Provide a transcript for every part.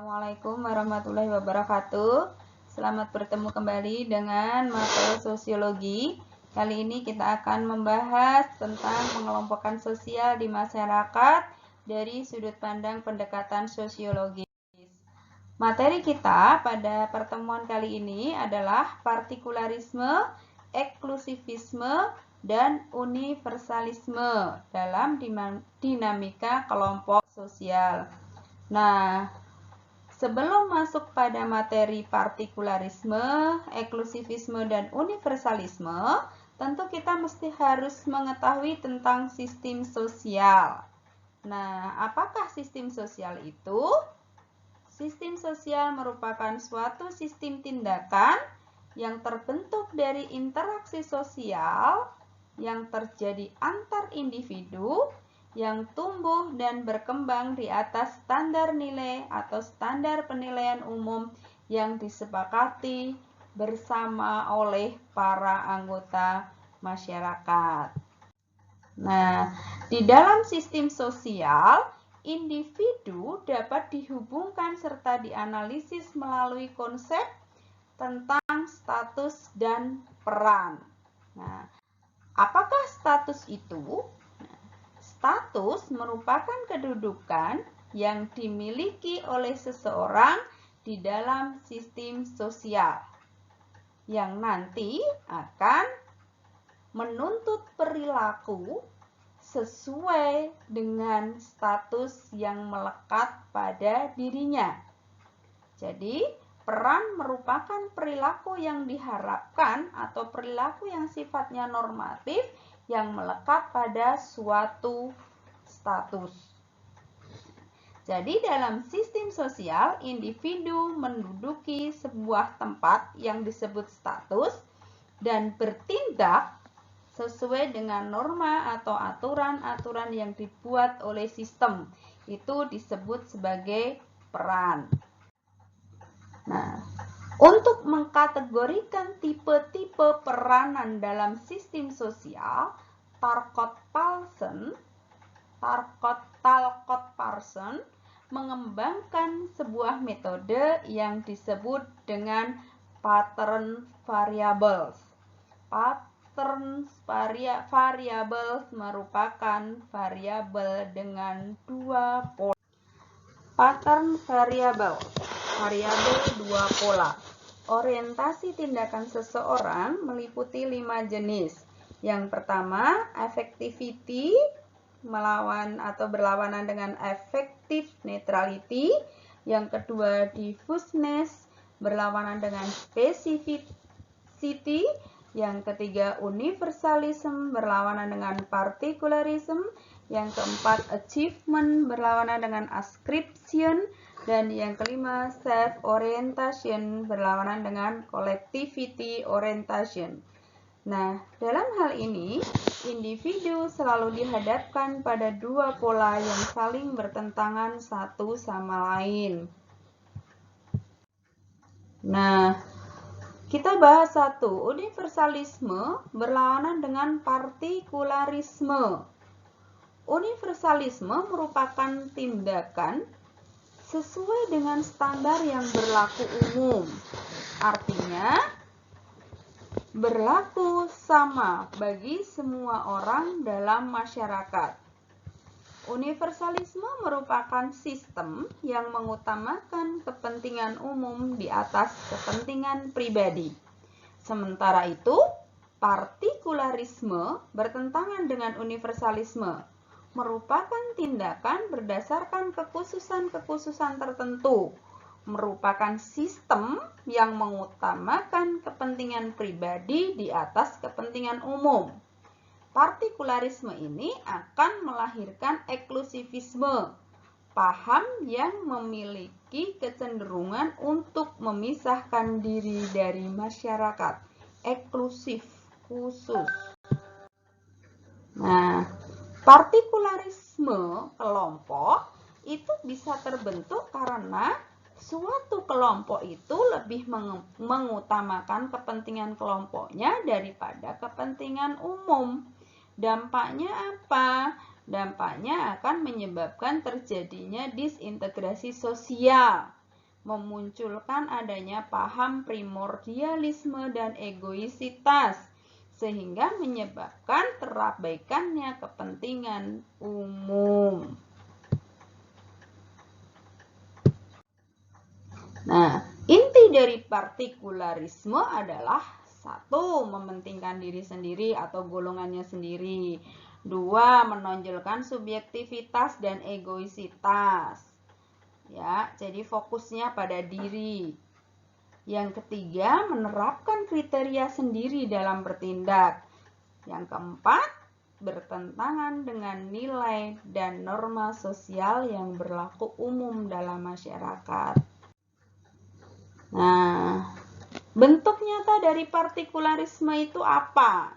Assalamualaikum warahmatullahi wabarakatuh. Selamat bertemu kembali dengan mata sosiologi. Kali ini kita akan membahas tentang pengelompokan sosial di masyarakat dari sudut pandang pendekatan sosiologis. Materi kita pada pertemuan kali ini adalah partikularisme, eksklusivisme, dan universalisme dalam dinamika kelompok sosial. Nah, sebelum masuk pada materi partikularisme, eksklusivisme, dan universalisme, tentu kita mesti harus mengetahui tentang sistem sosial. Nah, apakah sistem sosial itu? Sistem sosial merupakan suatu sistem tindakan yang terbentuk dari interaksi sosial yang terjadi antar individu yang tumbuh dan berkembang di atas standar nilai atau standar penilaian umum yang disepakati bersama oleh para anggota masyarakat. Nah, di dalam sistem sosial, individu dapat dihubungkan serta dianalisis melalui konsep tentang status dan peran. Nah, apakah status itu? Status merupakan kedudukan yang dimiliki oleh seseorang di dalam sistem sosial yang nanti akan menuntut perilaku sesuai dengan status yang melekat pada dirinya. Jadi, peran merupakan perilaku yang diharapkan atau perilaku yang sifatnya normatif yang melekat pada suatu status. Jadi dalam sistem sosial, individu menduduki sebuah tempat yang disebut status dan bertindak sesuai dengan norma atau aturan-aturan yang dibuat oleh sistem. Itu disebut sebagai peran. Nah, untuk mengkategorikan tipe-tipe peranan dalam sistem sosial, Talcott Parsons mengembangkan sebuah metode yang disebut dengan pattern variables. Pattern variables merupakan variabel dengan dua pola. Pattern variabel dua pola. Orientasi tindakan seseorang meliputi 5 jenis. Yang pertama, affectivity, melawan atau berlawanan dengan affective neutrality. Yang kedua, diffuseness, berlawanan dengan specificity. Yang ketiga, universalism, berlawanan dengan particularism. Yang keempat, achievement, berlawanan dengan ascription. Dan yang kelima, self-orientation, berlawanan dengan collectivity orientation. Nah, dalam hal ini, individu selalu dihadapkan pada dua pola yang saling bertentangan satu sama lain. Nah, kita bahas satu, universalisme berlawanan dengan partikularisme. Universalisme merupakan tindakan sesuai dengan standar yang berlaku umum. Artinya, berlaku sama bagi semua orang dalam masyarakat. Universalisme merupakan sistem yang mengutamakan kepentingan umum di atas kepentingan pribadi. Sementara itu, partikularisme bertentangan dengan universalisme, merupakan tindakan berdasarkan kekhususan-kekhususan tertentu, merupakan sistem yang mengutamakan kepentingan pribadi di atas kepentingan umum. Partikularisme ini akan melahirkan eksklusivisme, paham yang memiliki kecenderungan untuk memisahkan diri dari masyarakat, eksklusif, khusus. Nah, partikularisme kelompok itu bisa terbentuk karena suatu kelompok itu lebih mengutamakan kepentingan kelompoknya daripada kepentingan umum. Dampaknya apa? Dampaknya akan menyebabkan terjadinya disintegrasi sosial. memunculkan adanya paham primordialisme dan egoisitas, sehingga menyebabkan terabaikannya kepentingan umum. Nah, inti dari partikularisme adalah 1. Mementingkan diri sendiri atau golongannya sendiri. 2. Menonjolkan subjektivitas dan egoisitas. Ya, jadi fokusnya pada diri. Yang ketiga, menerapkan kriteria sendiri dalam bertindak. Yang keempat, bertentangan dengan nilai dan norma sosial yang berlaku umum dalam masyarakat. Nah, bentuk nyata dari partikularisme itu apa?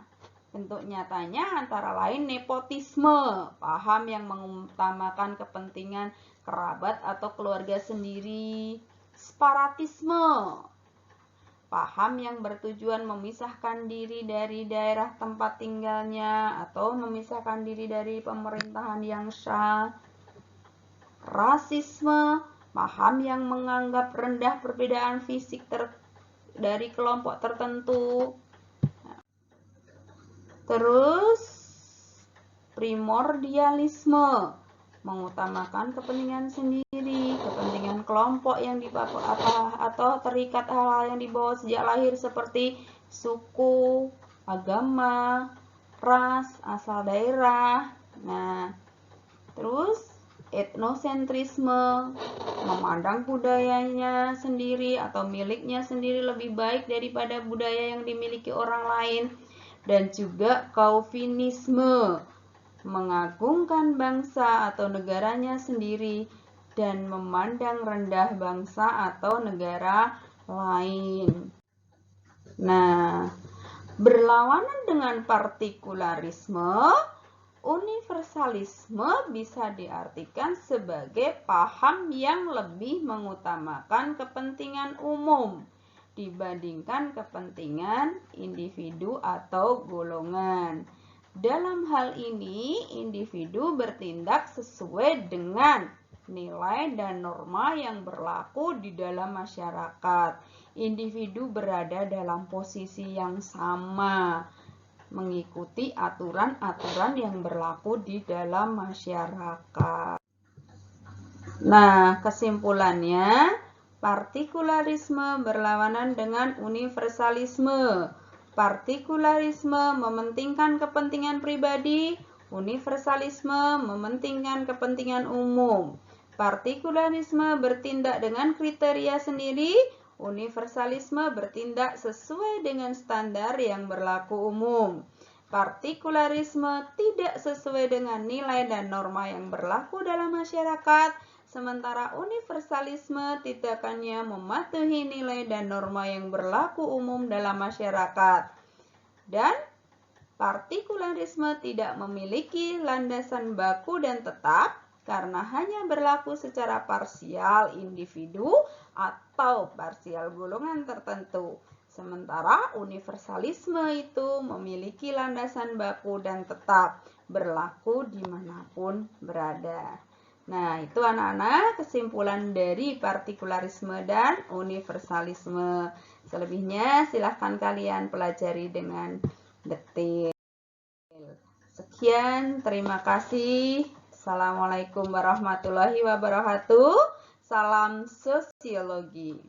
Bentuk nyatanya antara lain nepotisme, paham yang mengutamakan kepentingan kerabat atau keluarga sendiri. Separatisme, paham yang bertujuan memisahkan diri dari daerah tempat tinggalnya atau memisahkan diri dari pemerintahan yang sah. Rasisme, paham yang menganggap rendah perbedaan fisik dari kelompok tertentu. Terus primordialisme, mengutamakan kepentingan sendiri, kepentingan kelompok yang dibawa atau terikat hal-hal yang dibawa sejak lahir seperti suku, agama, ras, asal daerah. Nah, terus etnosentrisme, memandang budayanya sendiri atau miliknya sendiri lebih baik daripada budaya yang dimiliki orang lain. Dan juga Calvinisme, mengagungkan bangsa atau negaranya sendiri dan memandang rendah bangsa atau negara lain. Nah, berlawanan dengan partikularisme, universalisme bisa diartikan sebagai paham yang lebih mengutamakan kepentingan umum dibandingkan kepentingan individu atau golongan. Dalam hal ini, individu bertindak sesuai dengan nilai dan norma yang berlaku di dalam masyarakat. Individu berada dalam posisi yang sama, mengikuti aturan-aturan yang berlaku di dalam masyarakat. Nah, kesimpulannya, partikularisme berlawanan dengan universalisme. Partikularisme mementingkan kepentingan pribadi, universalisme mementingkan kepentingan umum. Partikularisme bertindak dengan kriteria sendiri, universalisme bertindak sesuai dengan standar yang berlaku umum. Partikularisme tidak sesuai dengan nilai dan norma yang berlaku dalam masyarakat, sementara universalisme tindakannya mematuhi nilai dan norma yang berlaku umum dalam masyarakat. Dan partikularisme tidak memiliki landasan baku dan tetap karena hanya berlaku secara parsial individu atau parsial golongan tertentu. Sementara universalisme itu memiliki landasan baku dan tetap berlaku dimanapun berada. Nah, itu anak-anak kesimpulan dari partikularisme dan universalisme. Selebihnya silahkan kalian pelajari dengan detail. Sekian, terima kasih. Assalamualaikum warahmatullahi wabarakatuh. Salam sosiologi.